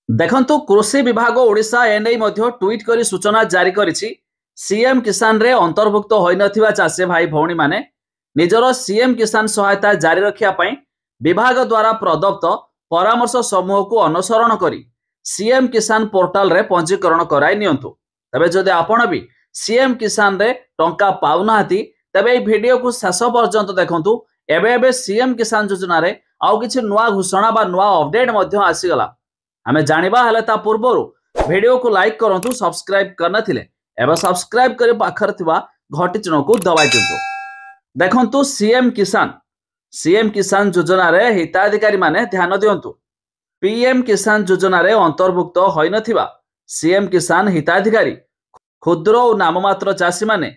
देखंतु कृषि विभाग ओडिशा एने मध्य ट्वीट करी सूचना जारी करिछि। सीएम किसान रे अंतर्भुक्त होई नथिबा चाषी भाई भौणी माने निजर सीएम किसान सहायता जारी रखिया पई विभाग द्वारा प्रदत्त परामर्श समूह को अनुसरण करी सीएम किसान पोर्टल रे पंजीकरण कराई नियंतु। तबे जदि आपण भी सीएम किसान रे टंका पाउनाहाती तबे ए वीडियो को शेष पर्यंत देखंतु। एबे एबे सीएम किसान योजना रे आउ किछि नुआ घोषणा बा नुआ अपडेट मध्य आसीगला। आमे जानिबा हले ता पूर्वरु वीडियो को लाइक करंतु, सब्सक्राइब करना थिले एबे सब्सक्राइब करी पाखर थिबा घंटी चिन्ह को दबाइ दियंतु। देखंतु सीएम किसान योजना रे हिताधिकारी माने ध्यान दियंतु। पीएम किसान योजना रे अंतर्भुक्त होई नथिबा सीएम किसान हिताधिकारी क्षुद्र और नाममात्र चाषी माने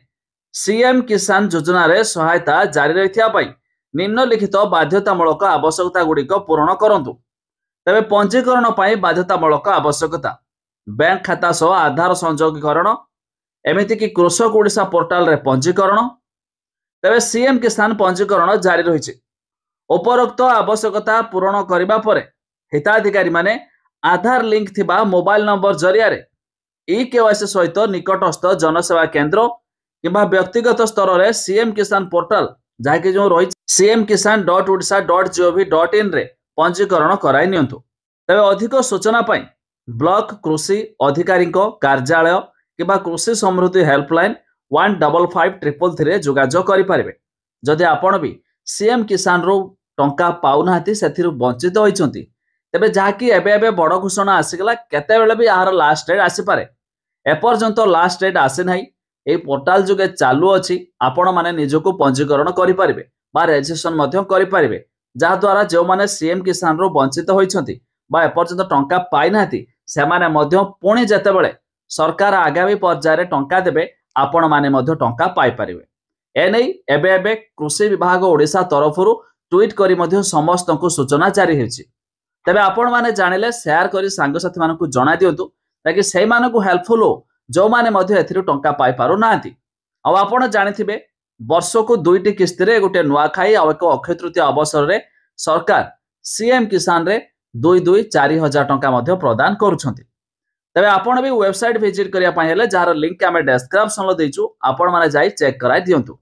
सीएम किसान योजना रे सहायता जारी रहिथिया पई निम्नलिखित बाध्यतामूलक आवश्यकता गुड़िक पूरण करंतु। तबे पंजीकरण पाई बाध्यतामूलक आवश्यकता बैंक खाता सह आधार संयोगीकरण, एमिति कि कृषक ओडिशा पोर्टाल रे पंजीकरण। तबे सीएम किसान पंजीकरण जारी रहिछि। उपरोक्त आवश्यकता पूरण करिबा परे हिताधिकारी माने आधार लिंक थिबा मोबाइल नंबर जरिया रे ई-केवाईसी सहित निकटस्थ जनसेवा केंद्र किंबा व्यक्तिगत स्तर रे सीएम किसान पोर्टाल जाके जो रही cmkisan.odisha.gov.in रे पंजीकरण कराई नियंतु। तबे अधिक सूचना पाई ब्लॉक कृषि अधिकारी कार्यालय किंबा कृषि समृद्धि हेल्पलाइन 155333 जोगाजोग करि पारिबे। जदि आपण भी सीएम किसान रो टंका पाउनाहाती सेथिरु वंचित होइचंती तबे जाकी एबे बड़ घोषणा आसीगला। केते बेले भी यार लास्ट डेट आसी पारे, एपर्यंत लास्ट डेट आसे नाही। ए पोर्टाल जुगे चालू अछि। आपण माने निजको पंजीकरण करि पारिबे बा रजिस्ट्रेशन मध्य करि पारिबे, जहा द्वारा जो माने सीएम किसान रो वंचित होइचंती बा एपर्यंत टंका पाइ नाहाती सेमाने मध्य पुणी जेतेबेले सरकार आगामी पर्याय रे टंका देबे आपण माने मध्य टंका पाइ पारिबे। एनै एबे कृषि विभाग ओडिशा तरफरु ट्वीट करी मध्य समस्त को सूचना जारी हेछि। तबे आपण माने जानिले शेयर करी सांग साथी मानकु जणा दियंतु ताकि सेहि मानकु हेल्पफुल हो जो माने मध्य एथिरु टंका पाइ पारु नाहांती। आ आपण जानिथिबे वर्ष को 2टी किस्ती रे गोटे नुआखाई आ एक अक्षय तृतीया अवसर रे सरकार सीएम किसान रे 2-4 हजार टंका मध्य प्रदान करूछंती। तबे आपण भी वेबसाइट विजिट करिया पई हेले जार लिंक आमे डिस्क्रिप्शन लो देइछु, आपण माने जाई चेक कराई दियंतु।